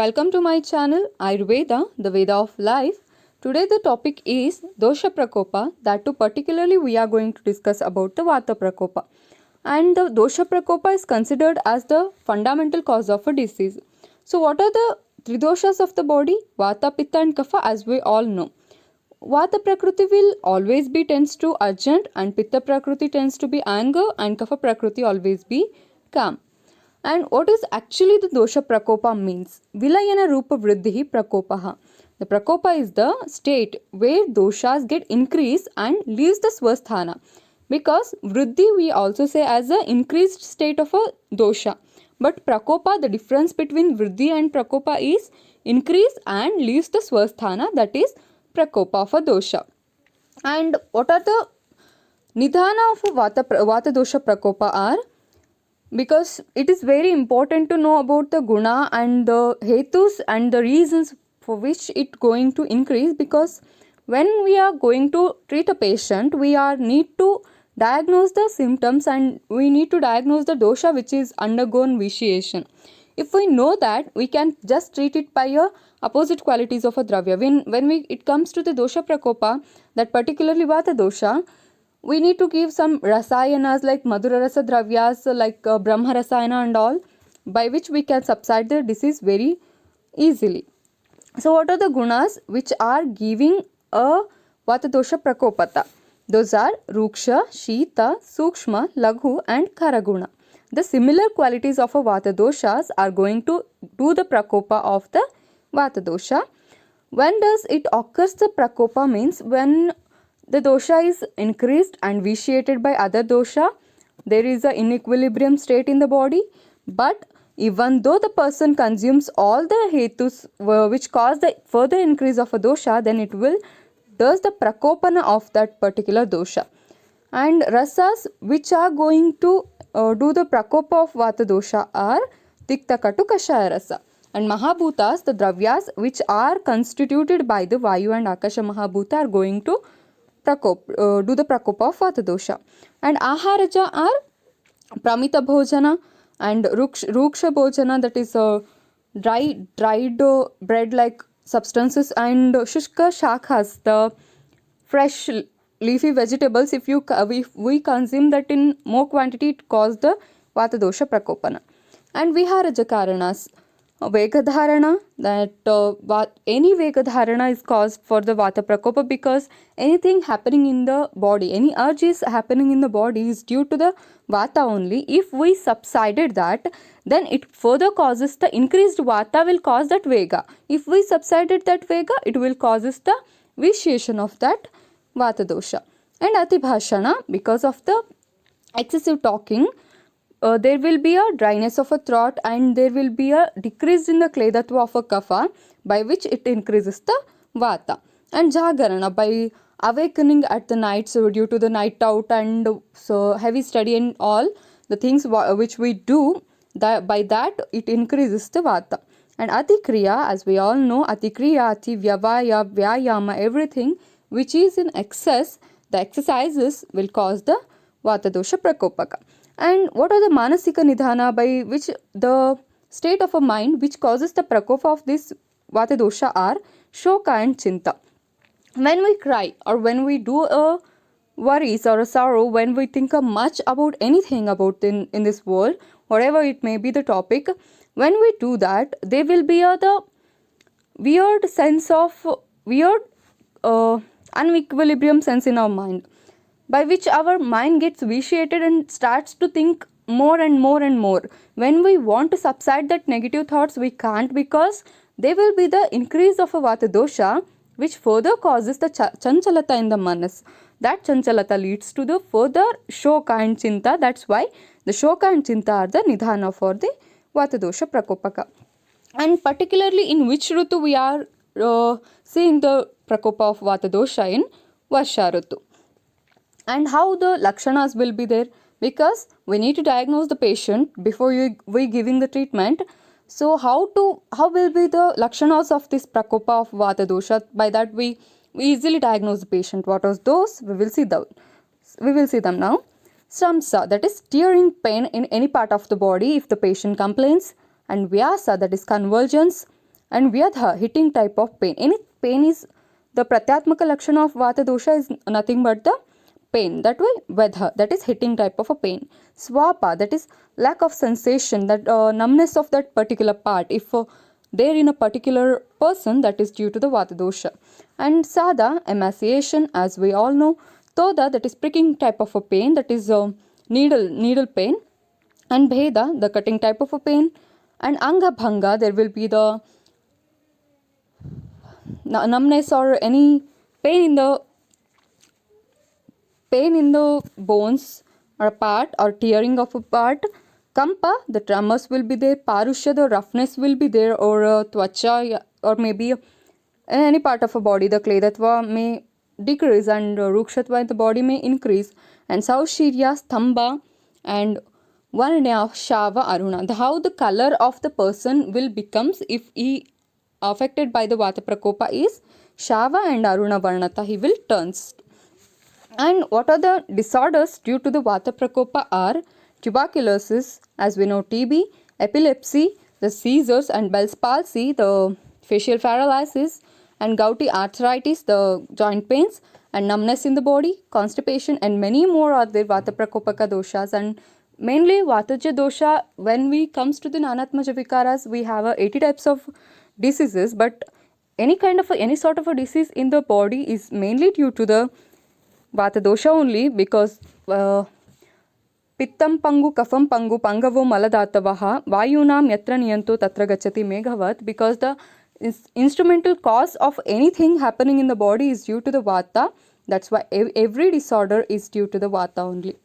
Welcome to my channel Ayurveda, the Veda of life. Today the topic is Dosha Prakopa. That too particularly we are going to discuss about the Vata Prakopa. And the Dosha Prakopa is considered as the fundamental cause of a disease. So what are the three doshas of the body? Vata, Pitta and Kapha, as we all know. Vata Prakriti will always be tends to urgent, and Pitta Prakriti tends to be anger, and Kapha Prakriti always be calm. And what is actually the dosha prakopa means? Vilayana rupa vriddhi prakopaha. The prakopa is the state where doshas get increased and leaves the swasthana. Because vriddhi we also say as the increased state of a dosha. But prakopa, the difference between vriddhi and prakopa is increase and leaves the swasthana, that is prakopa of a dosha. And what are the nidhana of a vata dosha prakopa are? Because it is very important to know about the guna and the hetus and the reasons for which it going to increase, because when we are going to treat a patient we are need to diagnose the symptoms and we need to diagnose the dosha which is undergone vitiation. If we know that, we can just treat it by a opposite qualities of a dravya. When it comes to the dosha prakopa, that particularly vata dosha, we need to give some rasayanas like madhura rasa dravyas like brahma rasayana and all, by which we can subside the disease very easily. So what are the gunas which are giving a vata dosha prakopata? Those are ruksha, shita, sukshma, laghu and karaguna. The similar qualities of a vata doshas are going to do the prakopa of the vata dosha. When does it occurs the prakopa means when the dosha is increased and vitiated by other dosha. There is an inequilibrium state in the body, but even though the person consumes all the hetus which cause the further increase of a dosha, then it will does the prakopana of that particular dosha. And rasas which are going to do the prakopa of vata dosha are tikta katu kashaya rasa. And mahabhutas, the dravyas which are constituted by the vayu and akasha mahabhuta, are going to do the prakopa of vata dosha. And aharaja are pramita bhojana and ruksha bhojana, that is dried bread like substances, and shushka shakhas, the fresh leafy vegetables. If we consume that in more quantity, it causes the vata dosha prakopana. And viharaja karanas, vegadharana, that any vegadharana is caused for the vata prakopa, because anything happening in the body, any urge is happening in the body is due to the vata only. If we subsided that, then it further causes the increased vata will cause that vega. If we subsided that vega, it will causes the vitiation of that vata dosha. And atibhashana, because of the excessive talking, there will be a dryness of a throat and there will be a decrease in the kledatva of a kapha, by which it increases the vata. And jagarana, by awakening at the night, so due to the night out and so heavy study and all the things which we do, that by that it increases the vata. And atikriya, as we all know, atikriya, ati vyavaya, vyayama, everything which is in excess, the exercises will cause the vata dosha prakopaka. And what are the manasika nidhana, by which the state of a mind which causes the prakopa of this vata dosha are shoka and chinta. When we cry or when we do a worries or a sorrow, when we think much about anything about in this world, whatever it may be the topic, when we do that, there will be the weird sense of unequilibrium sense in our mind, by which our mind gets vitiated and starts to think more and more and more. When we want to subside that negative thoughts, we can't, because there will be the increase of a vata dosha which further causes the chanchalata in the manas. That chanchalata leads to the further shoka and chinta. That's why the shoka and chinta are the nidhana for the vata dosha prakopaka. And particularly in which rutu we are seeing the prakopa of vata dosha in Varsha rutu. And how the lakshanas will be there, because we need to diagnose the patient before we giving the treatment. So how will be the lakshanas of this prakopa of vata dosha? By that we easily diagnose the patient. What are those? We will see them now. Samsa, that is tearing pain in any part of the body if the patient complains. And vyasa, that is convulsions. and Vyadha, hitting type of pain. Any pain is the Pratyatmaka Lakshana of Vata dosha is nothing but the pain. That way, Vedha, that is hitting type of a pain. Swapa, that is lack of sensation, that numbness of that particular part. If they're in a particular person, that is due to the Vata dosha. And Sada, emaciation, as we all know. Toda, that is pricking type of a pain, that is needle pain. And Bheda, the cutting type of a pain. And Anga Bhanga, there will be the numbness or any pain in the bones or a part or tearing of a part. Kampa, the tremors will be there. Parusha, the roughness will be there, or twacha, or maybe any part of a body, the kledatva may decrease, and rukshatva, the body may increase. And Saushirya, Stamba, and one of Shava Aruna, how the color of the person will becomes if he affected by the Vata Prakopa is Shava and Aruna Varnata, he will turns. And what are the disorders due to the Vata Prakopa are tuberculosis, as we know, TB, epilepsy, the seizures and Bell's palsy, the facial paralysis, and gouty arthritis, the joint pains, and numbness in the body, constipation, and many more are there Vata Prakopaka doshas. And mainly Vataja dosha, when we comes to the Nanatmaja Vikaras, we have 80 types of diseases, but any sort of a disease in the body is mainly due to the Vata dosha only, because Pittam Pangu Kafam Pangu Pangavo Maladatavaha Vayunam Yatra Niyanto Tatra Gachati Meghavat, because the instrumental cause of anything happening in the body is due to the Vata. That's why every disorder is due to the Vata only.